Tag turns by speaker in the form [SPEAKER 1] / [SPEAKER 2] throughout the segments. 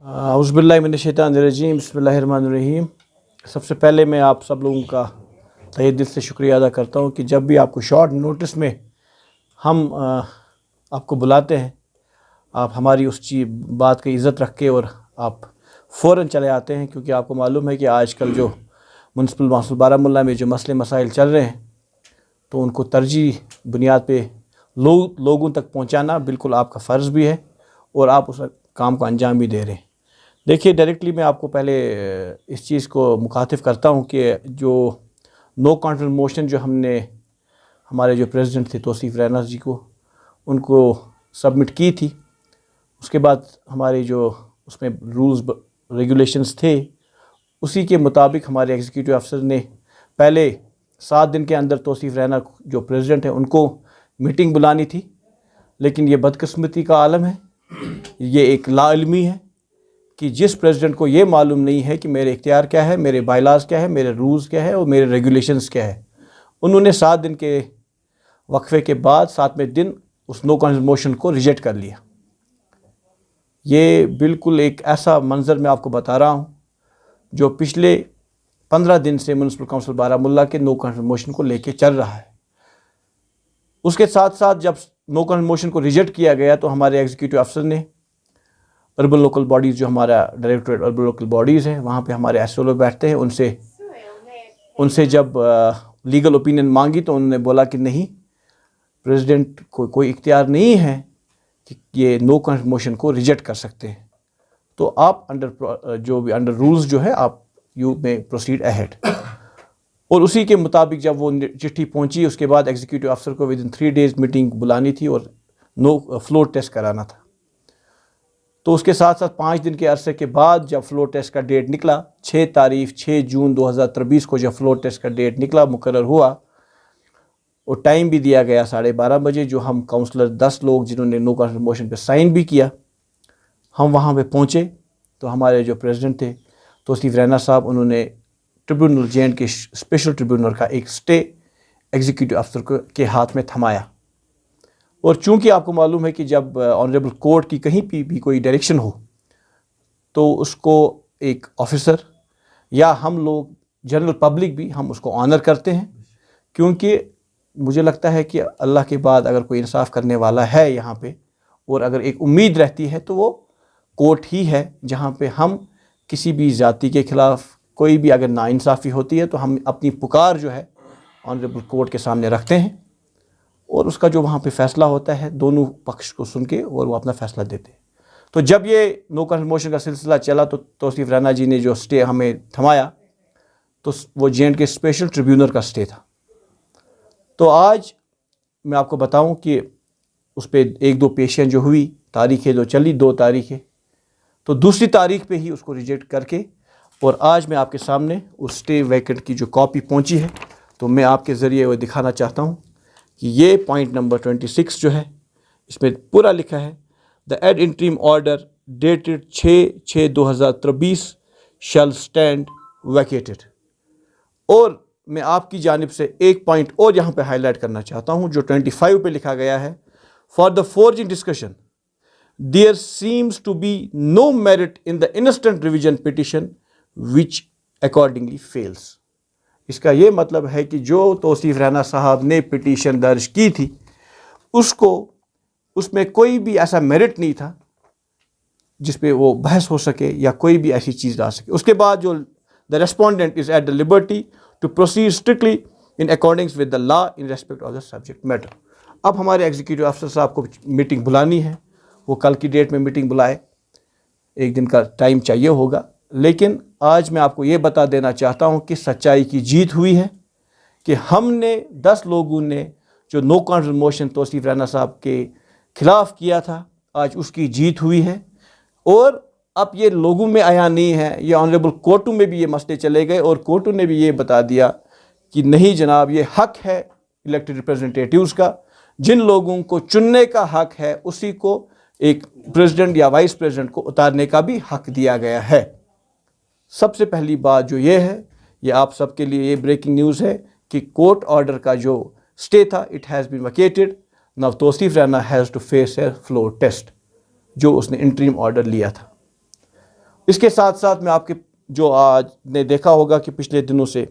[SPEAKER 1] औज़ुबिल्लाहिमिनश्शैतानिर्रजीम बिस्मिल्लाहिर्रहमानिर्रहीम। सबसे पहले मैं आप सब लोगों का तहे दिल से शुक्रिया अदा करता हूँ कि जब भी आपको शॉर्ट नोटिस में हम आपको बुलाते हैं, आप हमारी उस चीज़ बात की इज़्ज़त रख के और आप फ़ौरन चले आते हैं, क्योंकि आपको मालूम है कि आजकल जो म्युनिसिपल काउंसिल बारामूला में जो मसले मसाइल चल रहे हैं, तो उनको तरजीह बुनियाद पे लोगों तक पहुँचाना बिल्कुल आपका फ़र्ज़ भी है और आप उस काम को अंजाम भी दे रहे हैं। देखिए, डायरेक्टली मैं आपको पहले इस चीज़ को मुखातिब करता हूँ कि जो नो कॉन्फिडेंस मोशन जो हमने हमारे जो प्रेसिडेंट थे तौसीफ़ रैना जी को उनको सबमिट की थी, उसके बाद हमारे जो उसमें रूल्स रेगुलेशंस थे उसी के मुताबिक हमारे एग्जीक्यूटिव अफसर ने पहले 7 दिन के अंदर तौसीफ़ रैना जो प्रेसिडेंट है उनको मीटिंग बुलानी थी। लेकिन ये बदकिस्मती का आलम है, ये एक लाइल्मी है कि जिस प्रेसिडेंट को ये मालूम नहीं है कि मेरे इख्तियार क्या है, मेरे बायलाज क्या है, मेरे रूल्स क्या है और मेरे रेगुलेशंस क्या है, उन्होंने 7 दिन के वक्फे के बाद 7वें दिन उस नो कॉन्फिडेंस मोशन को रिजेक्ट कर लिया। ये बिल्कुल एक ऐसा मंजर मैं आपको बता रहा हूँ जो पिछले 15 दिन से म्युनिसिपल काउंसिल बारामूला के नो कॉन्फिडेंस मोशन को लेके चल रहा है। उसके साथ साथ जब नो कॉन्फिडेंस मोशन को रिजेक्ट किया गया तो हमारे एग्जीक्यूटिव अफसर ने अर्बन लोकल बॉडीज़, जो हमारा डायरेक्टरेट अर्बन लोकल बॉडीज़ है, वहाँ पे हमारे एसओ बैठते हैं, उनसे जब लीगल ओपिनियन मांगी तो उन्होंने बोला कि नहीं, प्रेसिडेंट को कोई इख्तियार नहीं है कि ये नो कॉन्फिडेंस मोशन को रिजेक्ट कर सकते हैं, तो आप अंडर रूल्स जो है आप यू में प्रोसीड अहेड। और उसी के मुताबिक जब वो चिट्ठी पहुंची, उसके बाद एग्जीक्यूटिव अफसर को विदिन 3 डेज़ मीटिंग बुलानी थी और नो फ्लोर टेस्ट कराना था। तो उसके साथ साथ 5 दिन के अरसे के बाद जब फ्लोर टेस्ट का डेट निकला, 6 जून 2023 को जब फ्लोर टेस्ट का डेट निकला, मुकर्रर हुआ और टाइम भी दिया गया 12:30 बजे, जो हम काउंसलर 10 लोग जिन्होंने नो कॉन्फिडेंस मोशन पे साइन भी किया, हम वहाँ पे पहुँचे तो हमारे जो प्रेसिडेंट थे तौसीफ़ रैना साहब, उन्होंने ट्रिब्यूनल जे.एंड के स्पेशल ट्रिब्यूनल का एक स्टे एग्जीक्यूटिव अफसर के हाथ में थमाया। और चूंकि आपको मालूम है कि जब ऑनरेबल कोर्ट की कहीं भी कोई डायरेक्शन हो तो उसको एक ऑफिसर या हम लोग जनरल पब्लिक भी हम उसको ऑनर करते हैं, क्योंकि मुझे लगता है कि अल्लाह के बाद अगर कोई इंसाफ करने वाला है यहाँ पे और अगर एक उम्मीद रहती है तो वो कोर्ट ही है, जहाँ पे हम किसी भी जाति के ख़िलाफ़ कोई भी अगर नाइंसाफ़ी होती है तो हम अपनी पुकार जो है ऑनरेबल कोर्ट के सामने रखते हैं और उसका जो वहाँ पे फ़ैसला होता है दोनों पक्ष को सुन के और वो अपना फ़ैसला देते हैं। तो जब ये नो कॉन्फिडेंस मोशन का सिलसिला चला तो तौसीफ़ रैना जी ने जो स्टे हमें थमाया तो वो जे.एंड के स्पेशल ट्रिब्यूनल का स्टे था। तो आज मैं आपको बताऊं कि उस पर 1-2 पेशियाँ जो हुई, तारीखें जो चली 2 तारीखें, तो दूसरी तारीख पे ही उसको रिजेक्ट करके और आज मैं आपके सामने उस स्टे वैकेंट की जो कॉपी पहुंची है तो मैं आपके ज़रिए वो दिखाना चाहता हूं कि ये पॉइंट नंबर 26 जो है इसमें पूरा लिखा है, the ad interim order dated 6/6/2023 shall stand vacated. और मैं आपकी जानिब से एक पॉइंट और यहाँ पे हाईलाइट करना चाहता हूँ जो 25 पे लिखा गया है, for the foregoing discussion there seems to be no merit in the instant revision petition which accordingly fails. इसका ये मतलब है कि जो तौसीफ़ रैना साहब ने पिटीशन दर्ज की थी उसमें कोई भी ऐसा मेरिट नहीं था जिस पे वो बहस हो सके या कोई भी ऐसी चीज़ ला सके। उसके बाद जो the respondent is at the liberty to proceed strictly in accordings with the law in respect of the subject matter. अब हमारे एग्जीक्यूटिव अफसर साहब को मीटिंग बुलानी है, वो कल की डेट में मीटिंग बुलाए, 1 दिन का टाइम चाहिए होगा। लेकिन आज मैं आपको ये बता देना चाहता हूँ कि सच्चाई की जीत हुई है कि हमने 10 लोगों ने जो no confidence motion Tausif Raina साहब के ख़िलाफ़ किया था, आज उसकी जीत हुई है। और अब ये लोगों में आया नहीं है, ये ऑनरेबल कोर्टों में भी ये मसले चले गए और कोर्टों ने भी ये बता दिया कि नहीं जनाब, ये हक़ है इलेक्टेड रिप्रेजेंटेटिव्स का, जिन लोगों को चुनने का हक़ है उसी को एक प्रेसिडेंट या वाइस प्रेसिडेंट को उतारने का भी हक़ दिया गया है। सबसे पहली बात जो ये है, ये आप सबके लिए ये ब्रेकिंग न्यूज़ है कि कोर्ट ऑर्डर का जो स्टे था it has been vacated. Now Tausif Raina has to face a floor test जो उसने इंटरिम ऑर्डर लिया था। इसके साथ साथ मैं आपके जो आज ने देखा होगा कि पिछले दिनों से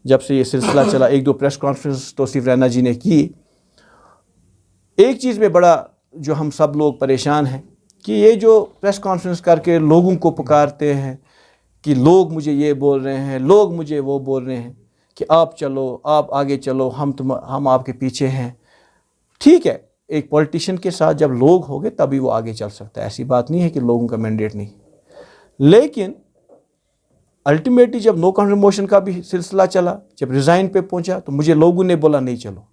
[SPEAKER 1] जब से ये सिलसिला चला, एक दो प्रेस कॉन्फ्रेंस तौसीफ रैना जी ने की। एक चीज़ में बड़ा जो हम सब लोग परेशान हैं कि ये जो प्रेस कॉन्फ्रेंस करके लोगों को पुकारते हैं कि लोग मुझे ये बोल रहे हैं, लोग मुझे वो बोल रहे हैं कि आप चलो, आप आगे चलो, हम आपके पीछे हैं। ठीक है, एक पॉलिटिशियन के साथ जब लोग होंगे तभी वो आगे चल सकता है, ऐसी बात नहीं है कि लोगों का मैंडेट नहीं। लेकिन अल्टीमेटली जब नो कॉन्फिडेंस मोशन का भी सिलसिला चला, जब रिज़ाइन पे पहुंचा, तो मुझे लोगों ने बोला नहीं चलो।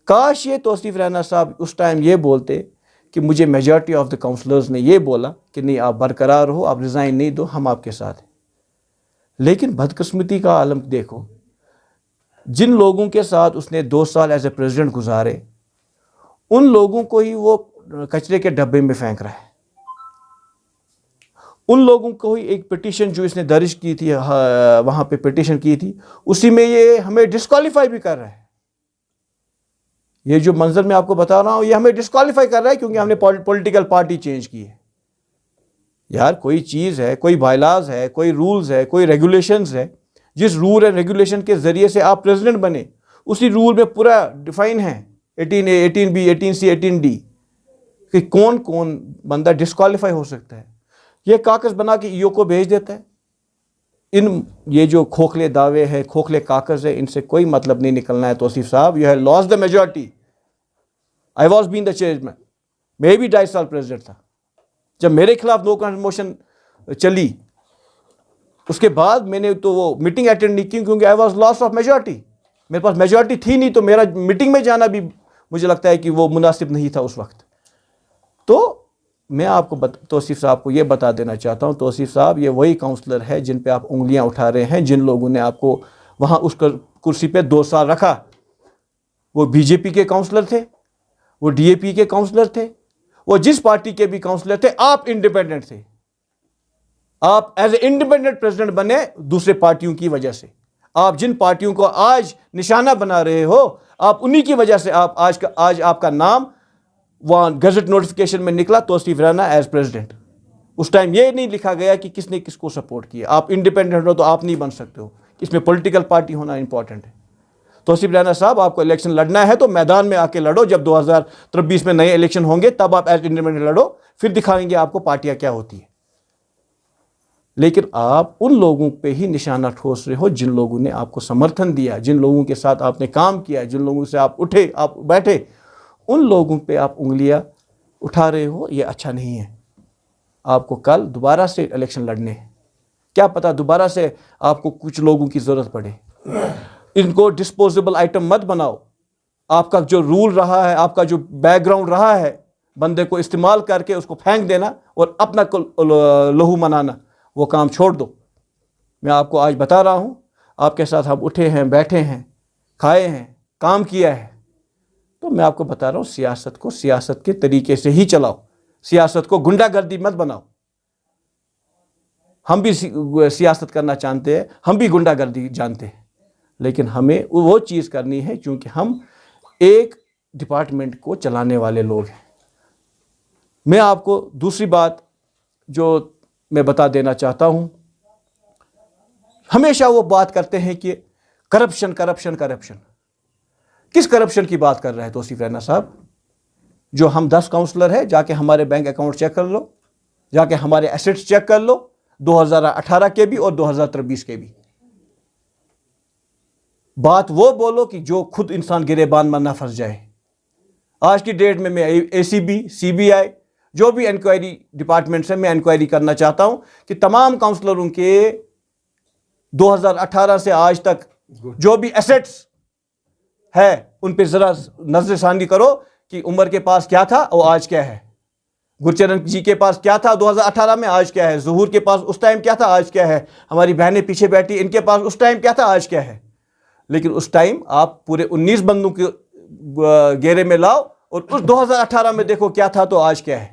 [SPEAKER 1] काश ये तौसीफ रैना साहब उस टाइम ये बोलते कि मुझे मेजॉरिटी ऑफ द काउंसलर्स ने ये बोला कि नहीं, आप बरकरार हो, आप रिज़ाइन नहीं दो, हम आपके साथ हैं। लेकिन बदकिस्मती का आलम देखो, जिन लोगों के साथ उसने 2 साल एज ए प्रेसिडेंट गुजारे, उन लोगों को ही वो कचरे के डब्बे में फेंक रहा है। उन लोगों को ही एक पिटीशन जो इसने दर्ज की थी, वहाँ पे पिटीशन की थी, उसी में ये हमें डिस्क्वालीफाई भी कर रहा है। ये जो मंजर मैं आपको बता रहा हूँ, ये हमें डिस्क्वालीफाई कर रहा है क्योंकि हमने पॉलिटिकल पार्टी चेंज की है। यार कोई चीज़ है, कोई बायलाज है, कोई रूल्स है, कोई रेगुलेशंस है, जिस रूल एंड रेगुलेशन के ज़रिए से आप प्रेसिडेंट बने, उसी रूल में पूरा डिफाइन है 18A, 18B, 18C, 18D कि कौन कौन बंदा डिस्क्वालीफाई हो सकता है। ये कागज़ बना के ईओ को भेज देता है। ये जो खोखले दावे हैं, खोखले कागज़ है, इनसे कोई मतलब नहीं निकलना है। तौसीफ साहब, you have lost the majority. I was been the chairman, मैं भी 2.5 साल प्रेसिडेंट था। जब मेरे खिलाफ नो कॉन्फिडेंस मोशन चली, उसके बाद मैंने तो वो मीटिंग अटेंड नहीं की क्योंकि I was loss of majority. मेरे पास मेजॉरिटी थी नहीं, तो मेरा मीटिंग में जाना भी मुझे लगता है कि वो मुनासिब नहीं था उस वक्त। तो मैं आपको तौसीफ साहब को ये बता देना चाहता हूँ, तौसीफ साहब ये वही काउंसलर है जिन पे आप उंगलियां उठा रहे हैं, जिन लोगों ने आपको वहाँ उस कुर्सी पे 2 साल रखा। वो बीजेपी के काउंसलर थे, वो डीएपी के काउंसलर थे, वो जिस पार्टी के भी काउंसलर थे। आप इंडिपेंडेंट थे, आप एज ए इंडिपेंडेंट प्रेसिडेंट बने दूसरे पार्टियों की वजह से। आप जिन पार्टियों को आज निशाना बना रहे हो, आप उन्हीं की वजह से आप आज आपका नाम वहाँ गजट नोटिफिकेशन में निकला, तौसीफ रैना एज प्रेसिडेंट। उस टाइम ये नहीं लिखा गया कि किसने किसको सपोर्ट किया। आप इंडिपेंडेंट हो तो आप नहीं बन सकते हो, इसमें पॉलिटिकल पार्टी होना इंपॉर्टेंट है। तौसीफ रैना साहब, आपको इलेक्शन लड़ना है तो मैदान में आके लड़ो। जब 2023 में नए इलेक्शन होंगे तब आप एज इंडिपेंडेंट लड़ो, फिर दिखाएंगे आपको पार्टियां क्या होती है। लेकिन आप उन लोगों पे ही निशाना ठोस रहे हो जिन लोगों ने आपको समर्थन दिया, जिन लोगों के साथ आपने काम किया, जिन लोगों से आप उठे, आप बैठे, उन लोगों पे आप उंगलियां उठा रहे हो। ये अच्छा नहीं है। आपको कल दोबारा से इलेक्शन लड़ने हैं, क्या पता दोबारा से आपको कुछ लोगों की ज़रूरत पड़े। इनको डिस्पोजेबल आइटम मत बनाओ। आपका जो रूल रहा है, आपका जो बैकग्राउंड रहा है, बंदे को इस्तेमाल करके उसको फेंक देना और अपना लहू मनाना, वो काम छोड़ दो। मैं आपको आज बता रहा हूँ, आपके साथ हम उठे हैं, बैठे हैं, खाए हैं, काम किया है, तो मैं आपको बता रहा हूँ सियासत को सियासत के तरीके से ही चलाओ। सियासत को गुंडागर्दी मत बनाओ। हम भी सियासत करना जानते हैं, हम भी गुंडागर्दी जानते हैं, लेकिन हमें वो चीज़ करनी है क्योंकि हम एक डिपार्टमेंट को चलाने वाले लोग हैं। मैं आपको दूसरी बात जो मैं बता देना चाहता हूँ, हमेशा वो बात करते हैं कि करप्शन करप्शन करप्शन। किस करप्शन की बात कर रहा है तौसीफ रैना साहब? जो हम 10 काउंसलर हैं, जाके हमारे बैंक अकाउंट चेक कर लो, जाके हमारे एसेट्स चेक कर लो, 2018 के भी और 2023 के भी। बात वो बोलो कि जो खुद इंसान गिरेबान में ना फंस जाए। आज की डेट में मैं एसीबी, सीबीआई, जो भी इंक्वायरी डिपार्टमेंट से मैं इंक्वायरी करना चाहता हूं कि तमाम काउंसलरों के 2018 से आज तक जो भी एसेट्स है उन पे जरा नजरसानी करो कि उमर के पास क्या था और आज क्या है, गुरचरण जी के पास क्या था 2018 में, आज क्या है, ज़हूर के पास उस टाइम क्या था, आज क्या है, हमारी बहनें पीछे बैठी इनके पास उस टाइम क्या था, आज क्या है। लेकिन उस टाइम आप पूरे 19 बंदों के घेरे में लाओ और उस 2018 में देखो क्या था तो आज क्या है।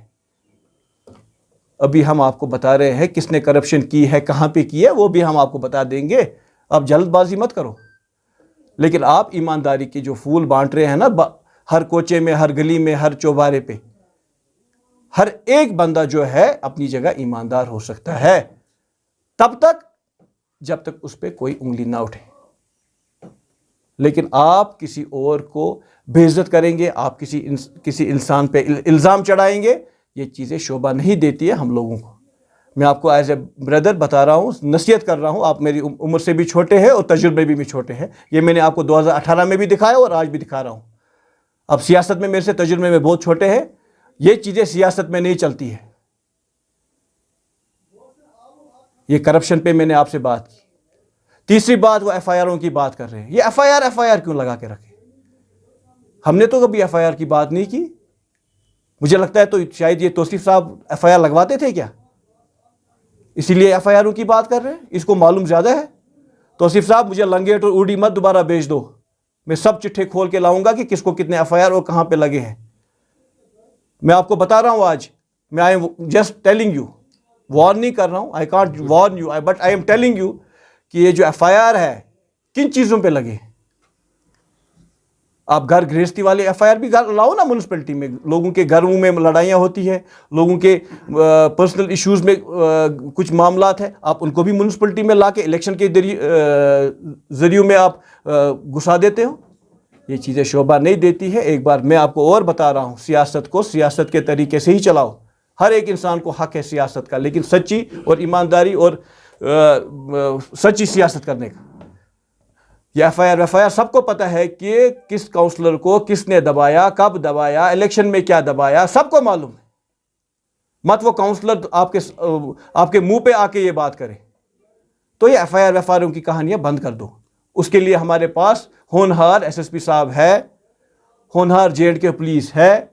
[SPEAKER 1] अभी हम आपको बता रहे हैं किसने करप्शन की है, कहाँ पे की है, वो भी हम आपको बता देंगे। आप जल्दबाजी मत करो। लेकिन आप ईमानदारी के जो फूल बांट रहे हैं ना, हर कोचे में, हर गली में, हर चौबारे पे, हर एक बंदा जो है अपनी जगह ईमानदार हो सकता है। तब तक जब तक उस पर कोई उंगली ना उठे। लेकिन आप किसी और को बेइज्जत करेंगे, आप किसी इंसान पे इल्ज़ाम चढ़ाएंगे, ये चीज़ें शोभा नहीं देती है हम लोगों को। मैं आपको एज ए ब्रदर बता रहा हूँ, नसीहत कर रहा हूँ। आप मेरी उम्र से भी छोटे हैं और तजुर्बे भी छोटे हैं। ये मैंने आपको 2018 में भी दिखाया और आज भी दिखा रहा हूँ। अब सियासत में मेरे से तजुर्बे में बहुत छोटे हैं, ये चीज़ें सियासत में नहीं चलती है। ये करप्शन पे मैंने आपसे बात की। तीसरी बात, वो एफआईआरों की बात कर रहे हैं। ये एफआईआर क्यों लगा के रखे? हमने तो कभी एफआईआर की बात नहीं की। मुझे लगता है तो शायद ये तौसीफ साहब एफआईआर लगवाते थे क्या, इसीलिए एफआईआरों की बात कर रहे हैं। इसको मालूम ज़्यादा है। तौसीफ साहब मुझे लंगेट और उड़ी मत दोबारा भेज दो, मैं सब चिट्ठे खोल के लाऊंगा कि किसको कितने एफआईआर और कहाँ पे लगे हैं। मैं आपको बता रहा हूँ आज, मैं I am just telling you, warn नहीं कर रहा हूँ, I can't warn you, but I am telling you कि ये जो एफआईआर है किन चीज़ों पे लगे। आप घर गृहस्थी वाले एफआईआर भी लाओ ना म्यूनसिपैलिटी में। लोगों के घरों में लड़ाइयाँ होती है, लोगों के पर्सनल इश्यूज में कुछ मामलात है, आप उनको भी म्यूनसिपैलिटी में ला के इलेक्शन के जरिए में आप घुसा देते हो। ये चीज़ें शोभा नहीं देती है। एक बार मैं आपको और बता रहा हूँ, सियासत को सियासत के तरीके से ही चलाओ। हर एक इंसान को हक है सियासत का, लेकिन सच्ची और ईमानदारी और सच्ची सियासत करने का। ये एफआईआर सबको पता है कि किस काउंसलर को किसने दबाया, कब दबाया, इलेक्शन में क्या दबाया, सबको मालूम है। मत वो काउंसलर आपके मुंह पे आके ये बात करे। तो ये एफआईआर की कहानियां बंद कर दो। उसके लिए हमारे पास होनहार एसएसपी साहब है, होनहार जेएंडके पुलिस है।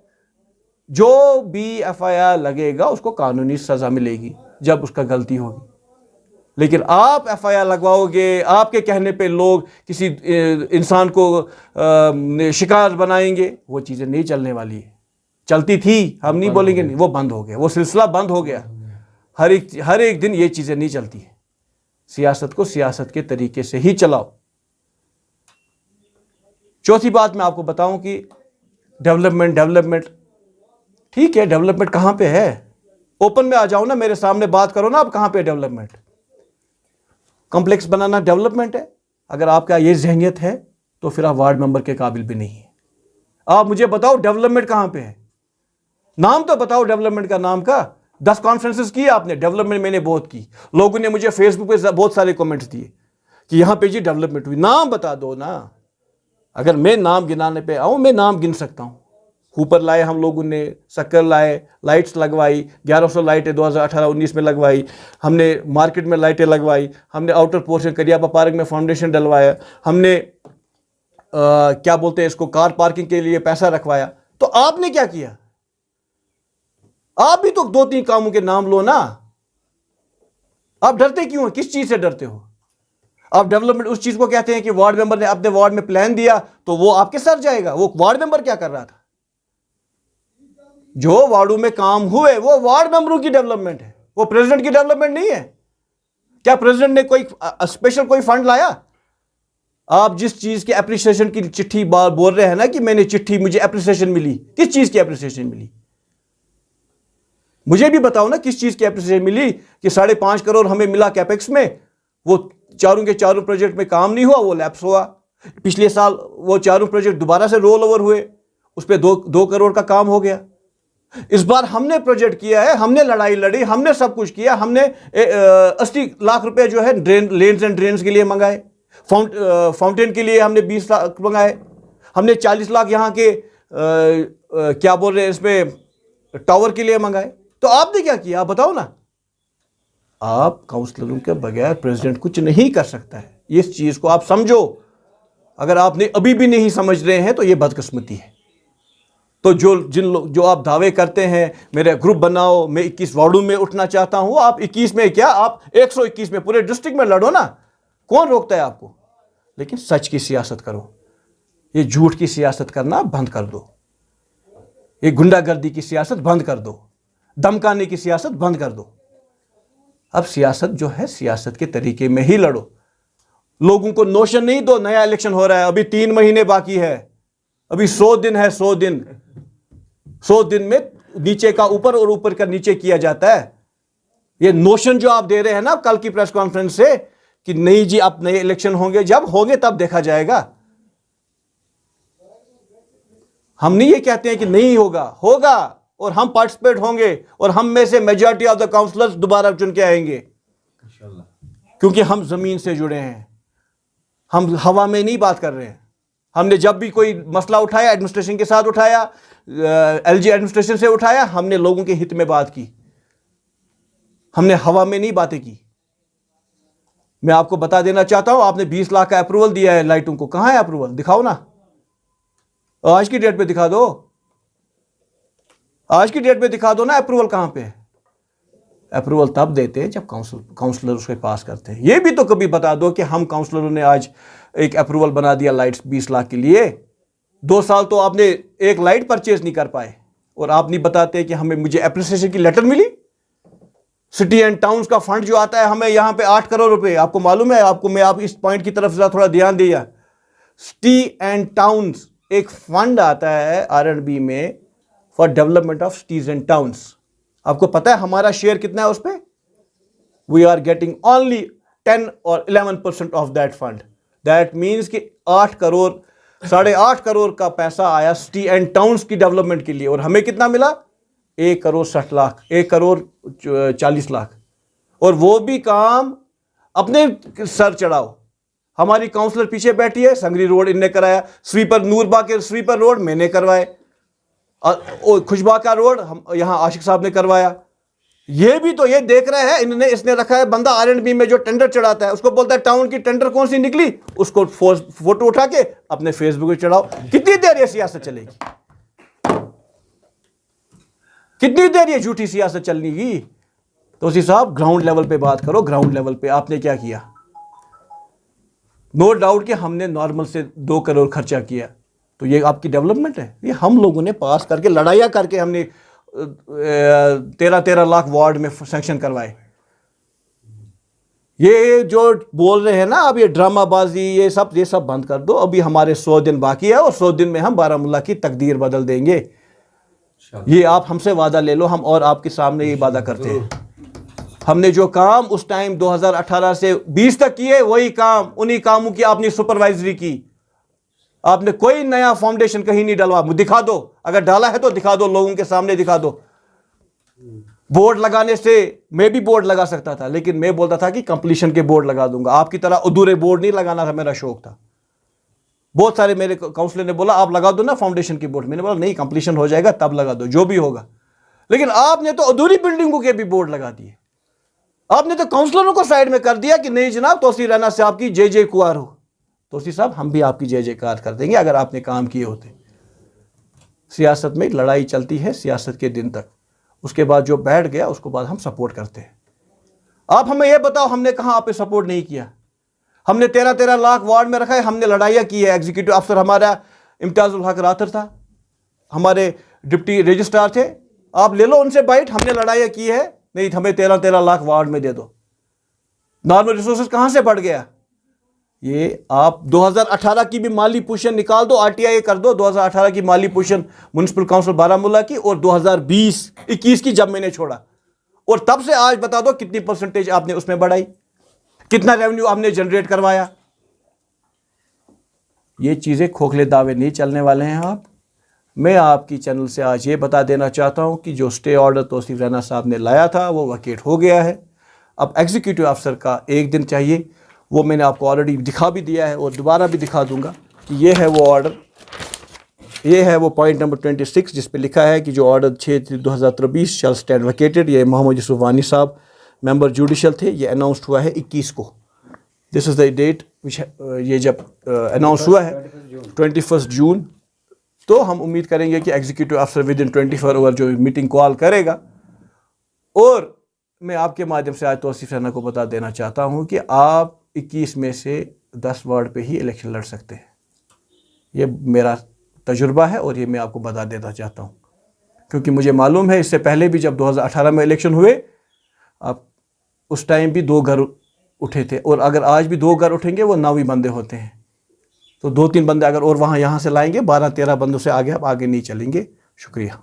[SPEAKER 1] जो भी एफआईआर लगेगा उसको कानूनी सजा मिलेगी जब उसका गलती होगी। लेकिन आप एफआईआर लगवाओगे, आपके कहने पे लोग किसी इंसान को शिकार बनाएंगे, वो चीज़ें नहीं चलने वाली है। चलती थी, हम नहीं बोलेंगे नहीं, वो बंद हो गया, वो सिलसिला बंद हो गया। हर एक दिन ये चीज़ें नहीं चलती है। सियासत को सियासत के तरीके से ही चलाओ। चौथी बात मैं आपको बताऊं कि डेवलपमेंट ठीक है, डेवलपमेंट कहाँ पे है? ओपन में आ जाओ ना, मेरे सामने बात करो ना, आप कहाँ पे डेवलपमेंट? कॉम्प्लेक्स बनाना डेवलपमेंट है? अगर आपका ये जहनियत है तो फिर आप वार्ड मेंबर के काबिल भी नहीं है। आप मुझे बताओ डेवलपमेंट कहाँ पे है? नाम तो बताओ डेवलपमेंट का। नाम का 10 कॉन्फ्रेंसेस की आपने, डेवलपमेंट मैंने बहुत की। लोगों ने मुझे फेसबुक पे बहुत सारे कमेंट्स दिए कि यहाँ पे जी डेवलपमेंट हुई। नाम बता दो ना। अगर मैं नाम गिनाने पे आऊँ, मैं नाम गिन सकता हूँ। ऊपर लाए हम लोगों ने, शक्कर लाए, लाइट्स लगवाई, 1100 लाइटें 2018-19 में लगवाई हमने, मार्केट में लाइटें लगवाई हमने, आउटर पोर्शन करियापा पार्क में फाउंडेशन डलवाया हमने, क्या बोलते हैं इसको, कार पार्किंग के लिए पैसा रखवाया। तो आपने क्या किया? आप भी तो 2-3 कामों के नाम लो ना। आप डरते क्यों हैं? किस चीज से डरते हो? आप डेवलपमेंट उस चीज को कहते हैं कि वार्ड मेंबर ने अपने वार्ड में प्लान दिया तो वो आपके सर जाएगा। वो वार्ड मेंबर क्या कर रहा था? जो वार्डों में काम हुए वो वार्ड मेंबरों की डेवलपमेंट है, वो प्रेसिडेंट की डेवलपमेंट नहीं है। क्या प्रेसिडेंट ने कोई स्पेशल कोई फंड लाया? आप जिस चीज की एप्रिसिएशन की चिट्ठी बोल रहे हैं ना कि मैंने चिट्ठी, मुझे एप्रिसिएशन मिली, किस चीज की एप्रिसिएशन मिली? मुझे भी बताओ ना, किस चीज की एप्रिसिएशन मिली कि 5.5 करोड़ हमें मिला कैपेक्स में, वो चारों के चारों प्रोजेक्ट में काम नहीं हुआ, वो लैप्स हुआ। पिछले साल वो चारों प्रोजेक्ट दोबारा से रोल ओवर हुए, उस पर 2 करोड़ का काम हो गया। इस बार हमने प्रोजेक्ट किया है, हमने लड़ाई लड़ी, हमने सब कुछ किया। हमने 80 लाख रुपए जो है लेन्स एंड ड्रेन्स के लिए मंगाए, फाउंटेन के लिए हमने 20 लाख मंगाए, हमने 40 लाख यहाँ के क्या बोल रहे हैं इसमें, टावर के लिए मंगाए। तो आपने क्या किया? आप बताओ ना। आप काउंसलरों के बगैर प्रेसिडेंट कुछ नहीं कर सकता है। इस चीज को आप समझो। अगर आपने अभी भी नहीं समझ रहे हैं तो यह बदकिस्मती है। तो जो आप दावे करते हैं मेरे ग्रुप बनाओ, मैं 21 वार्डों में उठना चाहता हूं, आप 21 में क्या, आप 121 में पूरे डिस्ट्रिक्ट में लड़ो ना, कौन रोकता है आपको? लेकिन सच की सियासत करो। ये झूठ की सियासत करना बंद कर दो, ये गुंडागर्दी की सियासत बंद कर दो, धमकाने की सियासत बंद कर दो। अब सियासत जो है सियासत के तरीके में ही लड़ो। लोगों को नोशन नहीं दो नया इलेक्शन हो रहा है, अभी 3 महीने बाकी है, अभी 100 दिन है। 100 दिन में नीचे का ऊपर और ऊपर का नीचे किया जाता है। ये नोशन जो आप दे रहे हैं ना कल की प्रेस कॉन्फ्रेंस से कि नहीं जी अब नए इलेक्शन होंगे, जब होंगे तब देखा जाएगा। हम नहीं ये कहते हैं कि नहीं होगा, होगा और हम पार्टिसिपेट होंगे और हम में से मेजॉरिटी ऑफ द काउंसलर्स दोबारा चुन के आएंगे, क्योंकि हम जमीन से जुड़े हैं, हम हवा में नहीं बात कर रहे हैं। हमने जब भी कोई मसला उठाया एडमिनिस्ट्रेशन के साथ उठाया, एलजी एडमिनिस्ट्रेशन से उठाया, हमने लोगों के हित में बात की, हमने हवा में नहीं बातें की। मैं आपको बता देना चाहता हूं, आपने 20 लाख का अप्रूवल दिया है लाइटों को, कहां है अप्रूवल? दिखाओ ना, आज की डेट पे दिखा दो, आज की डेट पे दिखा दो ना अप्रूवल कहां पे है। अप्रूवल तब देते हैं जब काउंसलर उसके पास करते हैं। ये भी तो कभी बता दो कि हम काउंसलरों ने आज एक अप्रूवल बना दिया लाइट्स 20 लाख के लिए, 2 साल तो आपने एक लाइट परचेज नहीं कर पाए, और आप नहीं बताते कि हमें मुझे एप्रिसिएशन की लेटर मिली। सिटी एंड टाउन्स का फंड जो आता है हमें यहां पे 8 करोड़ रुपए, आपको मालूम है? आपको मैं आप इस पॉइंट की तरफ जरा थोड़ा ध्यान दिया। सिटी एंड टाउन्स एक फंड आता है आरएंडबी में for development of cities and towns. आपको पता है हमारा शेयर कितना है उस पर? वी आर गेटिंग ओनली 10 और 11% of that fund. That means कि 8 करोड़ 8.5 करोड़ का पैसा आया सिटी एंड टाउन्स की डेवलपमेंट के लिए, और हमें कितना मिला? 1 करोड़ 60 लाख, 1 करोड़ 40 लाख। और वो भी काम अपने सर चढ़ाओ। हमारी काउंसलर पीछे बैठी है, संगरी रोड इनने कराया, स्वीपर नूरबाग के स्वीपर रोड मैंने करवाए, खुशबा का रोड हम यहां आशिक साहब ने करवाया। ये भी तो ये देख रहे हैं, इन्होंने इसने रखा है बंदा आरएंडबी में जो टेंडर चढ़ाता है, उसको बोलता है टाउन की टेंडर कौन सी निकली, उसको फोटो उठा के अपने फेसबुक पे चढ़ाओ। कितनी देर ये सियासत चलेगी? कितनी देर ये झूठी सियासत चलेगी? तो उसी साहब ग्राउंड लेवल पे बात करो। ग्राउंड लेवल पे आपने क्या किया? नो डाउट कि हमने नॉर्मल से 2 करोड़ खर्चा किया, तो ये आपकी डेवलपमेंट है? ये हम लोगों ने पास करके लड़ाइयाँ करके हमने 13 लाख वार्ड में सैंक्शन करवाए। ये जो बोल रहे हैं ना अब ये ड्रामाबाजी, ये सब बंद कर दो। अभी हमारे 100 दिन बाकी है और 100 दिन में हम बारामूला की तकदीर बदल देंगे। ये आप हमसे वादा ले लो, हम और आपके सामने ये वादा करते हैं। हमने जो काम उस टाइम 2018 से 20 तक किए, वही काम, उन्हीं कामों की आपने सुपरवाइजरी की। आपने कोई नया फाउंडेशन कहीं नहीं डलवा। दिखा दो, अगर डाला है तो दिखा दो, लोगों के सामने दिखा दो। बोर्ड लगाने से मैं भी बोर्ड लगा सकता था, लेकिन मैं बोलता था कि कंप्लीशन के बोर्ड लगा दूंगा। आपकी तरह अधूरे बोर्ड नहीं लगाना था, मेरा शौक था। बहुत सारे मेरे काउंसलर ने बोला आप लगा दो ना फाउंडेशन की बोर्ड, मैंने बोला नहीं, कंप्लीशन हो जाएगा तब लगा दो, जो भी होगा। लेकिन आपने तो अधूरी बिल्डिंगों के भी बोर्ड लगा दिए। आपने तो काउंसलरों को साइड में कर दिया कि नहीं जनाब तौसीर रैना साहब की जय जयकार हो। तौसीर साहब हम भी आपकी जय जयकार कर देंगे अगर आपने काम किए होते। सियासत में लड़ाई चलती है सियासत के दिन तक, उसके बाद जो बैठ गया उसको बाद हम सपोर्ट करते हैं। आप हमें यह बताओ हमने कहाँ आप पे सपोर्ट नहीं किया? हमने 13 लाख वार्ड में रखा है, हमने लड़ाइयाँ की है। एग्जीक्यूटिव अफसर हमारा इम्तियाजुल हक राथर था, हमारे डिप्टी रजिस्ट्रार थे, आप ले लो उनसे बाइट। हमने लड़ाइयाँ की है, नहीं हमें 13 लाख वार्ड में दे दो। नॉर्मल रिसोर्सेज कहाँ से बढ़ गया? ये आप 2018 की भी माली पोजीशन निकाल दो, आरटीआई कर दो 2018 की माली पोजीशन म्युनिसिपल काउंसिल बारामूला की और 2020-21 की जब मैंने छोड़ा, और तब से आज बता दो कितनी परसेंटेज आपने उसमें बढ़ाई, कितना रेवेन्यू आपने जनरेट करवाया। ये चीजें खोखले दावे नहीं चलने वाले हैं। आप मैं आपकी चैनल से आज ये बता देना चाहता हूं कि जो स्टे ऑर्डर तौसीफ रैना साहब ने लाया था वो वैकेट हो गया है। अब एग्जीक्यूटिव अफसर का 1 दिन चाहिए, वो मैंने आपको ऑलरेडी दिखा भी दिया है और दोबारा भी दिखा दूंगा कि ये है वो ऑर्डर, ये है वो पॉइंट नंबर 26 जिस पे लिखा है कि जो ऑर्डर 6/2023 शैल स्टैंड वैकेटेड। ये मोहम्मद यूसुफ वानी साहब मेंबर जुडिशल थे, ये अनाउंस्ड हुआ है 21 को। दिस इज़ द डेट विच ये जब अनाउंस हुआ है 21 जून। तो हम उम्मीद करेंगे कि एग्जीक्यूटिव अफसर विद इन 24 आवर जो मीटिंग कॉल करेगा। और मैं आपके माध्यम से आज तौसीफ रैना को बता देना चाहता हूं कि आप 21 में से 10 वार्ड पे ही इलेक्शन लड़ सकते हैं। ये मेरा तजुर्बा है और ये मैं आपको बता देना चाहता हूं, क्योंकि मुझे मालूम है इससे पहले भी जब 2018 में इलेक्शन हुए, आप उस टाइम भी 2 घर उठे थे, और अगर आज भी 2 घर उठेंगे वो 9 ही बंदे होते हैं। तो 2-3 बंदे अगर और वहाँ यहाँ से लाएंगे, 12-13 बंदों से आगे आप आगे नहीं चलेंगे। शुक्रिया।